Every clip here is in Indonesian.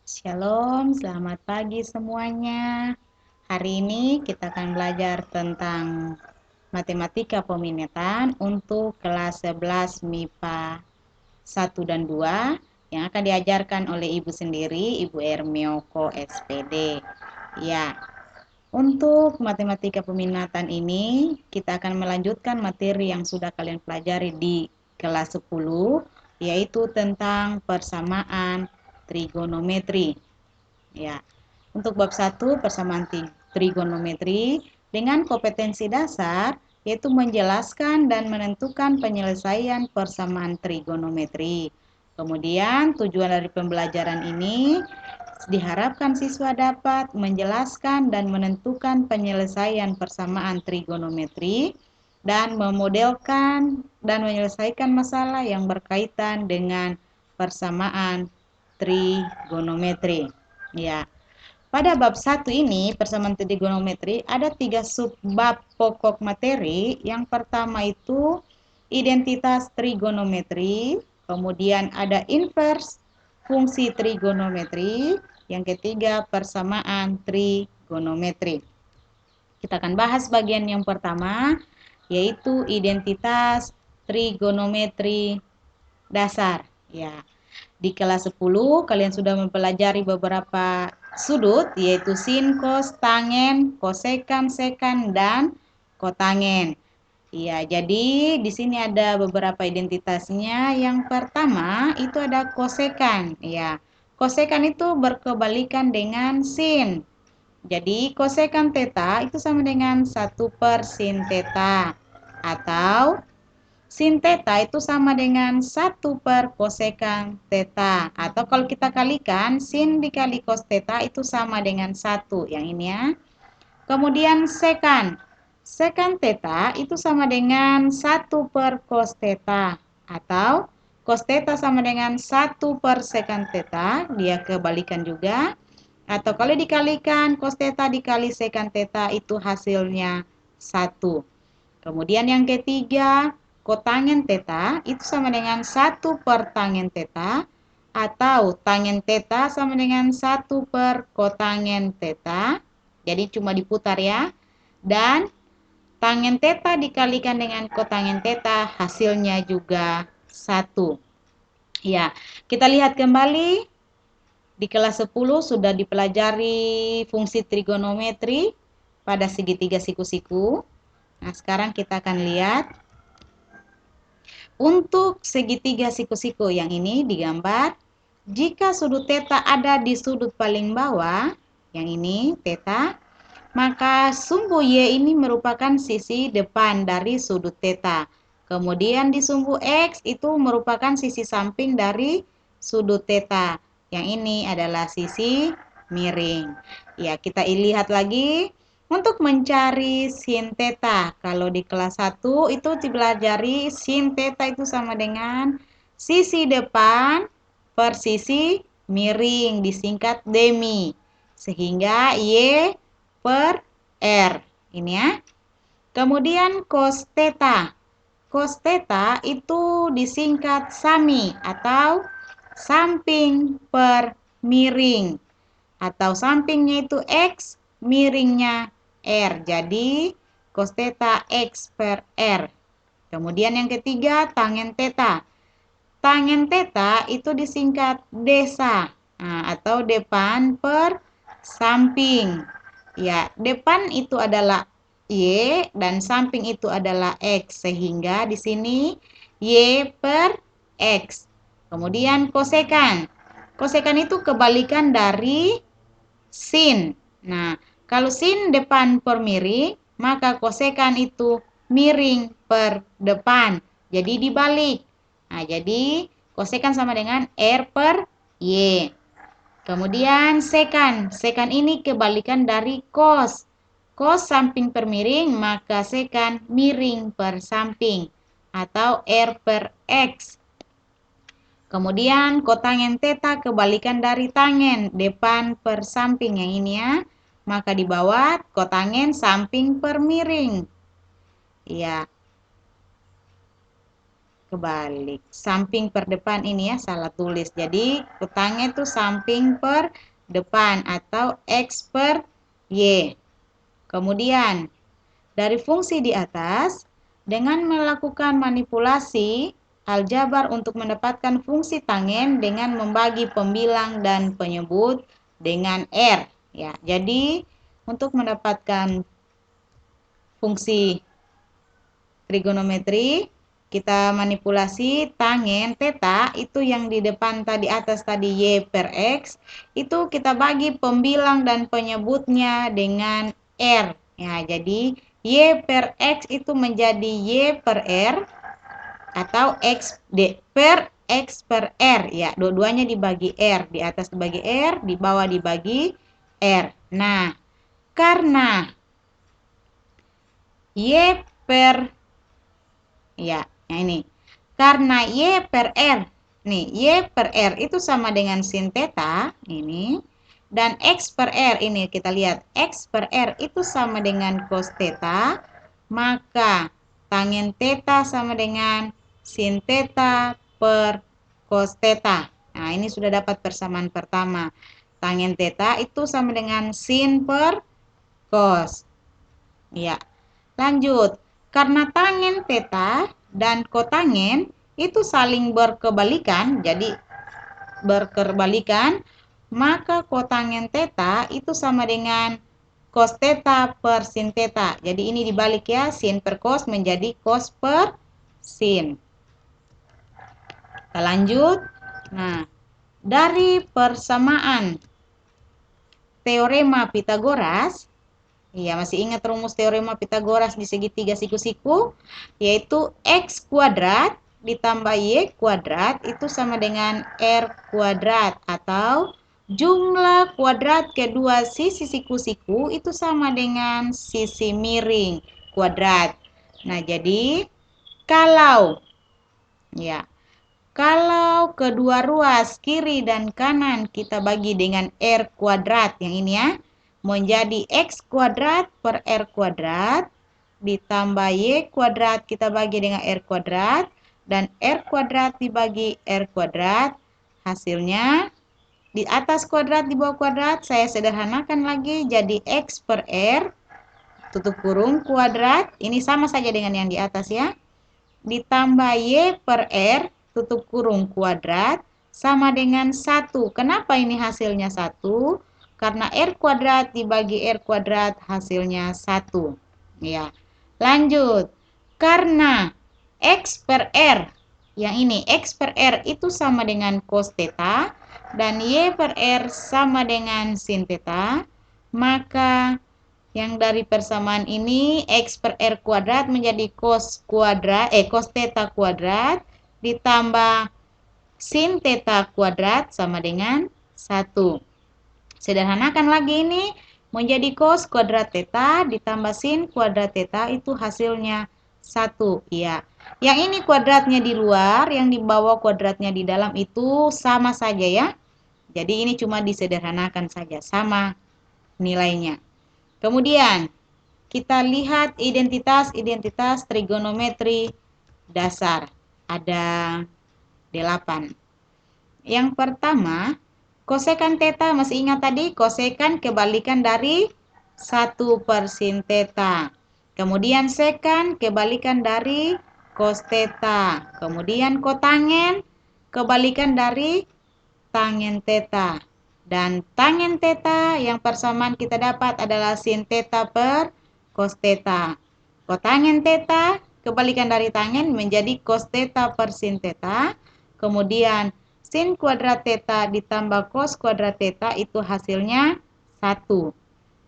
Shalom, selamat pagi semuanya. Hari ini kita akan belajar tentang matematika peminatan untuk kelas 11 MIPA 1 dan 2 yang akan diajarkan oleh Ibu sendiri, Ibu Ermioko SPD. Ya, untuk matematika peminatan ini kita akan melanjutkan materi yang sudah kalian pelajari di kelas 10, yaitu tentang persamaan trigonometri. Ya, untuk bab 1 persamaan trigonometri dengan kompetensi dasar yaitu menjelaskan dan menentukan penyelesaian persamaan trigonometri. Kemudian tujuan dari pembelajaran ini diharapkan siswa dapat menjelaskan dan menentukan penyelesaian persamaan trigonometri dan memodelkan dan menyelesaikan masalah yang berkaitan dengan persamaan trigonometri. Ya, pada bab 1 ini, persamaan trigonometri, ada 3 subbab pokok materi. Yang pertama itu identitas trigonometri, kemudian ada inverse fungsi trigonometri, yang ketiga persamaan trigonometri. Kita akan bahas bagian yang pertama, yaitu identitas trigonometri dasar. Ya, di kelas 10 kalian sudah mempelajari beberapa sudut yaitu sin, cos, tangen, kosekan, sekan, dan kotangen. Iya, jadi di sini ada beberapa identitasnya. Yang pertama itu ada kosekan. Ya, kosekan itu berkebalikan dengan sin. Jadi kosekan theta itu sama dengan 1/sin theta. Atau sin theta itu sama dengan 1/kosekan theta. Atau kalau kita kalikan, sin dikali cos theta itu sama dengan 1. Yang ini ya. Kemudian sekan. Sekan theta itu sama dengan 1/cos theta. Atau cos theta sama dengan 1/sekan theta. Dia kebalikan juga. Atau kalau dikalikan, cos theta dikali sekan theta itu hasilnya 1. Kemudian yang ketiga, kotangen theta itu sama dengan 1/tangen theta. Atau tangen theta sama dengan 1/kotangen theta. Jadi cuma diputar ya. Dan tangen theta dikalikan dengan kotangen theta hasilnya juga 1. Ya, kita lihat kembali. Di kelas 10 sudah dipelajari fungsi trigonometri pada segitiga siku-siku. Nah, sekarang kita akan lihat untuk segitiga siku-siku yang ini digambar. Jika sudut theta ada di sudut paling bawah, yang ini theta, maka sumbu Y ini merupakan sisi depan dari sudut theta. Kemudian di sumbu X itu merupakan sisi samping dari sudut theta. Yang ini adalah sisi miring. Ya, kita lihat lagi untuk mencari sin theta. Kalau di kelas 1 itu dipelajari sin theta itu sama dengan sisi depan per sisi miring, disingkat demi. Sehingga Y per R. Ini ya. Kemudian cos theta. Cos theta itu disingkat sami atau samping per miring. Atau sampingnya itu X, miringnya R. Jadi cos theta X per R. Kemudian yang ketiga tangen theta. Tangen theta itu disingkat desa atau depan per samping. Ya, depan itu adalah Y dan samping itu adalah X. Sehingga di sini Y per X. Kemudian kosekan. Kosekan itu kebalikan dari sin. Nah, kalau sin depan per miring, maka kosekan itu miring per depan. Jadi dibalik. Nah, jadi kosekan sama dengan R per Y. Kemudian sekan. Sekan ini kebalikan dari cos. Cos samping per miring, maka sekan miring per samping. Atau R per X. Kemudian kotangen theta kebalikan dari tangen, depan per samping yang ini ya. Maka di bawah kotangen samping per miring. Ya. kebalik. Samping per depan ini ya, salah tulis. Jadi petangnya itu samping per depan atau X per Y. Kemudian dari fungsi di atas, dengan melakukan manipulasi aljabar untuk mendapatkan fungsi tangen dengan membagi pembilang dan penyebut dengan R. Ya, jadi untuk mendapatkan fungsi trigonometri, kita manipulasi tangen theta itu yang di depan tadi atas tadi Y per X, itu kita bagi pembilang dan penyebutnya dengan R. Ya, jadi Y per X itu menjadi Y per R atau X per X per R. Ya, dua-duanya dibagi R, di atas dibagi R, di bawah dibagi R. Nah, karena Y per ya, yang ini. Karena Y per R, nih, Y per R itu sama dengan sin theta, ini. Dan X per R, ini kita lihat, X per R itu sama dengan cos theta, maka tangen theta sama dengan sin theta per cos theta. Nah, ini sudah dapat persamaan pertama. Tangen theta itu sama dengan sin per cos. Ya, lanjut. Karena tangen theta dan kotangen itu saling berkebalikan, jadi berkebalikan, maka kotangen theta itu sama dengan cos theta per sin theta. Jadi ini dibalik ya, sin per cos menjadi cos per sin. Kita lanjut. Nah, dari persamaan teorema Pitagoras, iya, masih ingat rumus teorema Pitagoras di segitiga siku-siku? Yaitu X kuadrat ditambah Y kuadrat itu sama dengan R kuadrat. Atau jumlah kuadrat kedua sisi siku-siku itu sama dengan sisi miring kuadrat. Nah, jadi kalau kedua ruas kiri dan kanan kita bagi dengan R kuadrat, yang ini ya, menjadi X kuadrat per R kuadrat, ditambah Y kuadrat kita bagi dengan R kuadrat, dan R kuadrat dibagi R kuadrat, hasilnya di atas kuadrat, di bawah kuadrat, saya sederhanakan lagi jadi X per R, tutup kurung kuadrat, ini sama saja dengan yang di atas ya, ditambah Y per R, tutup kurung kuadrat, sama dengan 1. Kenapa ini hasilnya 1? Karena R kuadrat dibagi R kuadrat hasilnya 1. Ya. Lanjut. Karena X per R, yang ini X per R itu sama dengan cos theta, dan Y per R sama dengan sin theta, maka yang dari persamaan ini X per R kuadrat menjadi cos theta kuadrat ditambah sin theta kuadrat sama dengan 1. Sederhanakan lagi ini menjadi cos kuadrat theta ditambah sin kuadrat theta itu hasilnya 1. Ya. Yang ini kuadratnya di luar, yang di bawah kuadratnya di dalam itu sama saja ya. Jadi ini cuma disederhanakan saja, sama nilainya. Kemudian kita lihat identitas trigonometri dasar. Ada 8. Yang pertama, kosekan theta, masih ingat tadi kosekan kebalikan dari 1 per sin theta. Kemudian sekan kebalikan dari cos theta. Kemudian kotangen kebalikan dari tangen theta. Dan tangen theta yang persamaan kita dapat adalah sin theta per cos theta. Kotangen theta kebalikan dari tangen menjadi cos theta per sin theta. Kemudian sin kuadrat theta ditambah cos kuadrat theta itu hasilnya 1.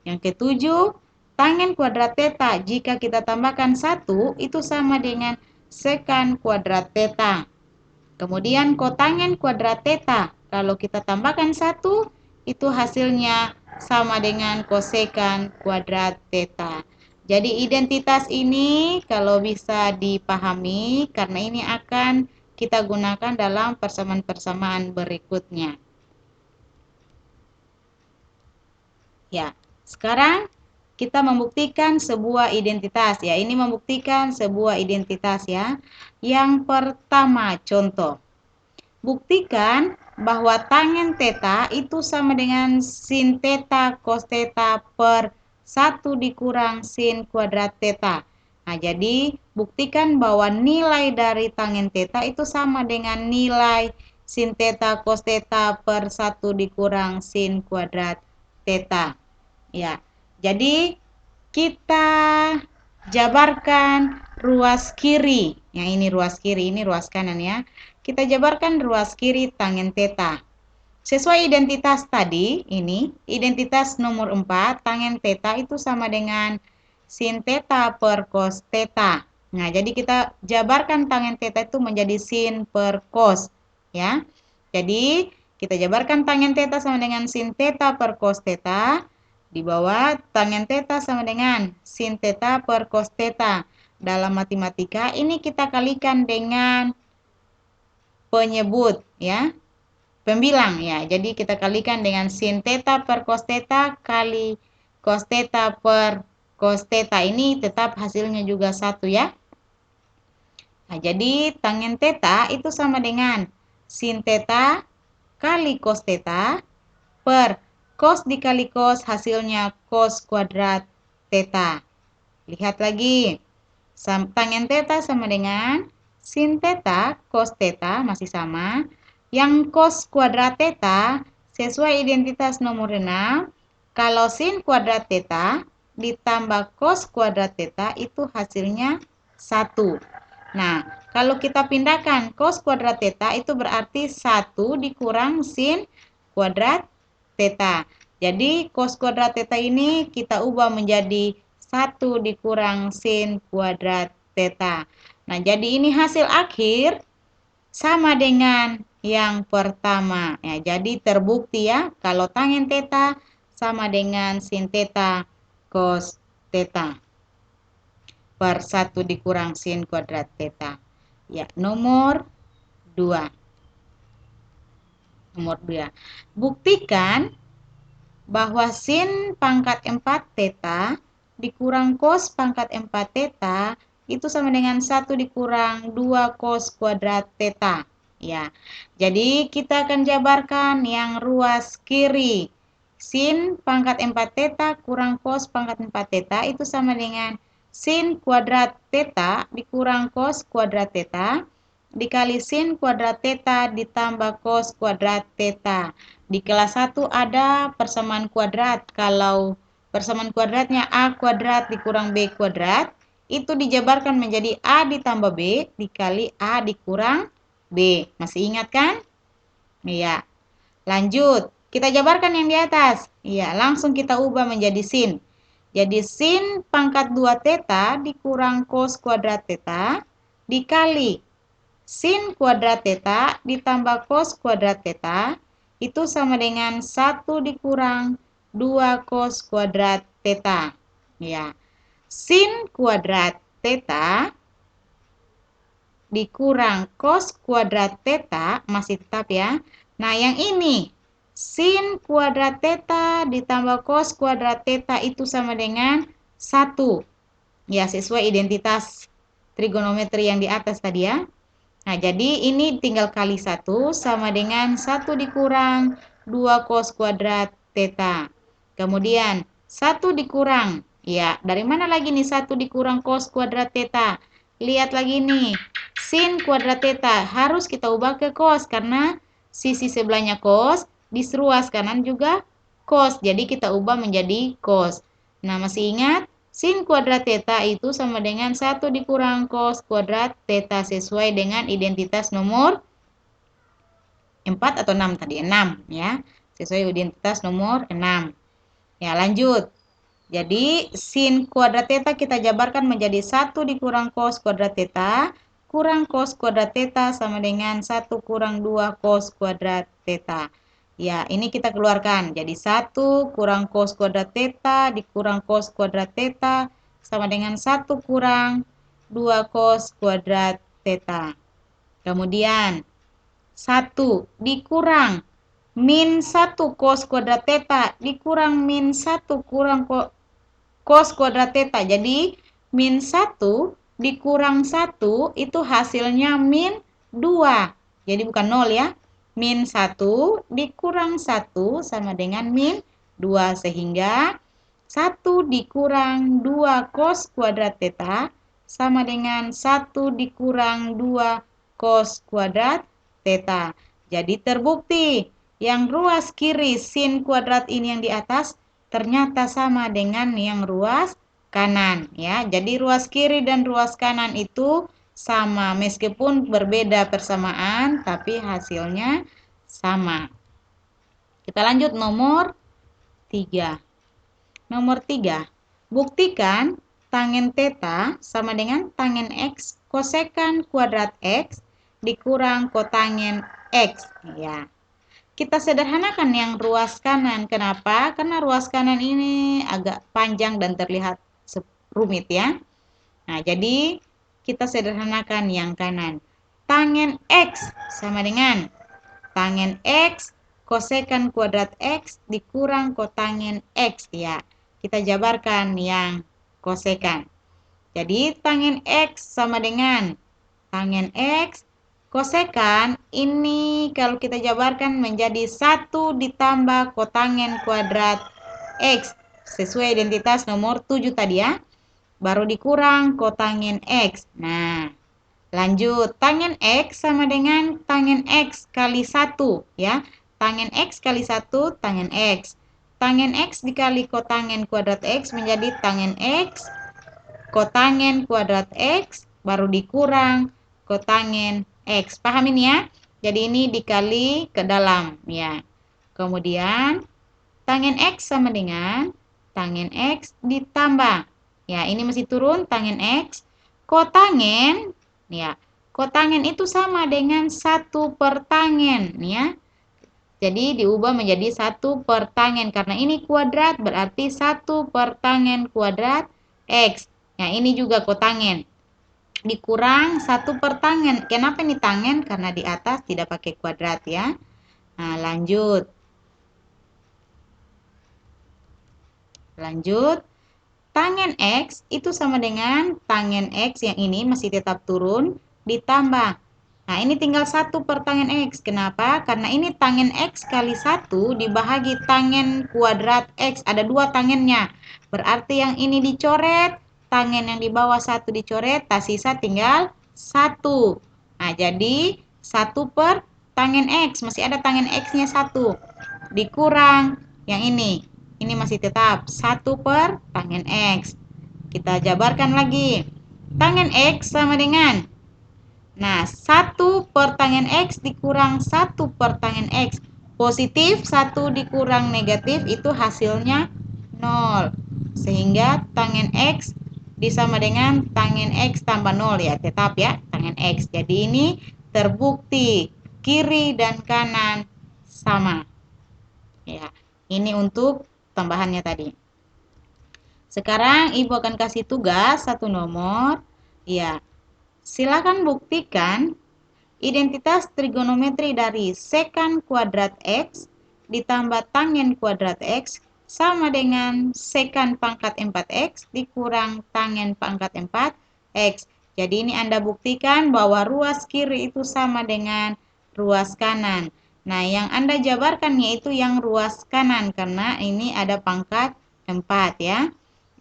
Yang ketujuh, tangen kuadrat theta jika kita tambahkan 1 itu sama dengan sekan kuadrat theta. Kemudian kotangen kuadrat theta, kalau kita tambahkan 1, itu hasilnya sama dengan kosekan kuadrat theta. Jadi identitas ini kalau bisa dipahami, karena ini akan kita gunakan dalam persamaan-persamaan berikutnya. Ya, sekarang kita membuktikan sebuah identitas ya. Ini membuktikan sebuah identitas ya. Yang pertama, contoh. Buktikan bahwa tangen theta itu sama dengan sin theta cos theta per 1 dikurang sin kuadrat theta. Nah, jadi buktikan bahwa nilai dari tangen theta itu sama dengan nilai sin theta cos theta per 1 dikurang sin kuadrat theta. Ya, jadi kita jabarkan ruas kiri. Yang ini ruas kiri, ini ruas kanan ya. Kita jabarkan ruas kiri tangen theta. Sesuai identitas tadi, ini identitas nomor 4, tangen theta itu sama dengan sin theta per cos theta. Nah, jadi kita jabarkan tangen theta itu menjadi sin per cos ya. Jadi, kita jabarkan tangen theta sama dengan sin theta per cos theta. Di bawah tangen theta sama dengan sin theta per cos theta. Dalam matematika ini kita kalikan dengan penyebut ya. Pembilang ya. Jadi kita kalikan dengan sin theta per cos theta kali cos theta per cos theta. Ini tetap hasilnya juga 1 ya. Nah, jadi tangen theta itu sama dengan sin theta kali cos theta per cos dikali cos hasilnya cos kuadrat theta. Lihat lagi. Tangen theta sama dengan sin theta cos theta masih sama. Yang cos kuadrat theta sesuai identitas nomor 6. Kalau sin kuadrat theta ditambah cos kuadrat theta itu hasilnya 1. Nah, kalau kita pindahkan cos kuadrat theta itu berarti 1 dikurang sin kuadrat theta. Jadi cos kuadrat theta ini kita ubah menjadi 1 dikurang sin kuadrat theta. Nah, jadi ini hasil akhir sama dengan yang pertama. Ya, jadi terbukti ya kalau tangen theta sama dengan sin theta cos theta per 1 dikurang sin kuadrat theta. Ya, nomor 2. Nomor 2. Buktikan bahwa sin pangkat 4 theta dikurang cos pangkat 4 theta itu sama dengan 1 dikurang 2 cos kuadrat theta. Ya, jadi kita akan jabarkan yang ruas kiri. Sin pangkat 4 theta kurang cos pangkat 4 theta itu sama dengan sin kuadrat theta dikurang cos kuadrat theta dikali sin kuadrat theta ditambah cos kuadrat theta. Di kelas 1 ada persamaan kuadrat. Kalau persamaan kuadratnya A kuadrat dikurang B kuadrat, itu dijabarkan menjadi A ditambah B dikali A dikurang B. Masih ingat kan? Iya. Lanjut. Kita jabarkan yang di atas. Iya, langsung kita ubah menjadi sin. Jadi sin pangkat 2 theta dikurang cos kuadrat theta dikali sin kuadrat theta ditambah cos kuadrat theta itu sama dengan 1 dikurang 2 cos kuadrat theta. Ya. Sin kuadrat theta dikurang cos kuadrat theta masih tetap ya. Nah, yang ini sin kuadrat theta ditambah cos kuadrat theta itu sama dengan 1. Ya, sesuai identitas trigonometri yang di atas tadi ya. Nah, jadi ini tinggal kali 1 sama dengan 1 dikurang 2 cos kuadrat theta. Kemudian 1 dikurang. Ya, dari mana lagi nih 1 dikurang cos kuadrat theta? Lihat lagi nih. Sin kuadrat theta harus kita ubah ke cos karena sisi sebelahnya cos, di ruas kanan juga cos. Jadi kita ubah menjadi cos. Nah, masih ingat? Sin kuadrat theta itu sama dengan 1 dikurang cos kuadrat theta sesuai dengan identitas nomor 4 atau 6 tadi? 6 ya. Sesuai identitas nomor 6. Ya, lanjut. Jadi sin kuadrat theta kita jabarkan menjadi 1 dikurang cos kuadrat theta kurang cos kuadrat theta sama dengan 1 kurang 2 cos kuadrat theta. Ya, ini kita keluarkan. Jadi 1 kurang cos kuadrat theta dikurang cos kuadrat theta sama dengan 1 kurang 2 cos kuadrat theta. Kemudian 1 dikurang min 1 cos kuadrat theta dikurang min 1 kurang cos kuadrat theta. Jadi min 1 dikurang 1 itu hasilnya min 2. Jadi bukan 0 ya. Min 1 dikurang 1 sama dengan min 2. Sehingga 1 dikurang 2 cos kuadrat theta sama dengan 1 dikurang 2 cos kuadrat theta. Jadi terbukti yang ruas kiri sin kuadrat ini yang di atas ternyata sama dengan yang ruas kanan ya. Jadi ruas kiri dan ruas kanan itu sama meskipun berbeda persamaan tapi hasilnya sama. Kita lanjut nomor 3. Nomor 3. Buktikan tangen theta sama dengan tangen x kosekan kuadrat x dikurang kotangen x ya. Kita sederhanakan yang ruas kanan. Kenapa? Karena ruas kanan ini agak panjang dan terlihat rumit ya. Nah, jadi kita sederhanakan yang kanan. Tangen X sama dengan tangen X kosekan kuadrat X dikurang kotangen X ya. Kita jabarkan yang kosekan. Jadi tangen X sama dengan tangen X kosekan ini kalau kita jabarkan menjadi 1 ditambah kotangen kuadrat X sesuai identitas nomor 7 tadi ya. Baru dikurang kotangen X. Nah, lanjut. Tangen X sama dengan tangen X kali 1 ya. Tangen X kali 1 tangen X. Tangen X dikali kotangen kuadrat X menjadi tangen X kotangen kuadrat X baru dikurang kotangen X. Paham ini ya? Jadi ini dikali ke dalam ya. Kemudian tangen X sama dengan tangen X ditambah. Ya, ini masih turun tangen X. Kotangen ya. Kotangen itu sama dengan 1 per tangen ya. Jadi diubah menjadi 1 per tangen karena ini kuadrat berarti 1 per tangen kuadrat X. Nah, ini juga kotangen. Dikurang 1 per tangen. Kenapa ini tangen? Karena di atas tidak pakai kuadrat ya. Nah, lanjut. Lanjut. Tangen X itu sama dengan tangen X yang ini masih tetap turun ditambah. Nah, ini tinggal 1 per tangen X. Kenapa? Karena ini tangen X kali 1 dibahagi tangen kuadrat X. Ada 2 tangennya. Berarti yang ini dicoret. Tangen yang di bawah 1 dicoret. Tak sisa tinggal 1. Nah, jadi 1 per tangen X. Masih ada tangen X-nya 1. Dikurang yang ini. Ini masih tetap 1 per tangen X. Kita jabarkan lagi. Tangen X sama dengan, nah, 1 per tangen X dikurang 1 per tangen X. Positif 1 dikurang negatif itu hasilnya 0. Sehingga tangen X disama dengan tangen X tambah 0 ya. Tetap ya, tangen X. Jadi ini terbukti kiri dan kanan sama. Ya, ini untuk tambahannya tadi. Sekarang Ibu akan kasih tugas satu nomor. Ya, silakan buktikan identitas trigonometri dari sekan kuadrat X ditambah tangen kuadrat X sama dengan sekan pangkat 4X dikurang tangen pangkat 4X. Jadi ini Anda buktikan bahwa ruas kiri itu sama dengan ruas kanan. Nah, yang Anda jabarkan yaitu yang ruas kanan karena ini ada pangkat 4 ya.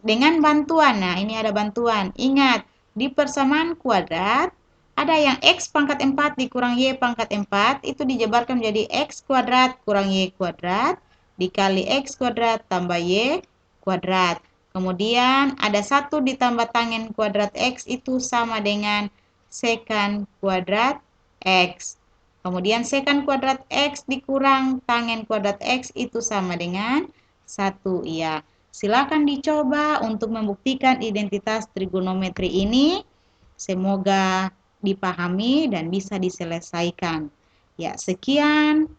Dengan bantuan, nah ini ada bantuan. Ingat, di persamaan kuadrat ada yang X pangkat 4 dikurang Y pangkat 4 itu dijabarkan menjadi X kuadrat kurang Y kuadrat dikali X kuadrat tambah Y kuadrat. Kemudian ada 1 ditambah tangen kuadrat X itu sama dengan sekan kuadrat X. Kemudian sekan kuadrat X dikurang tangen kuadrat X itu sama dengan 1 ya. Silakan dicoba untuk membuktikan identitas trigonometri ini. Semoga dipahami dan bisa diselesaikan. Ya, sekian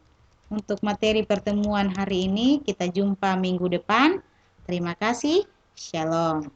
untuk materi pertemuan hari ini. Kita jumpa minggu depan. Terima kasih. Shalom.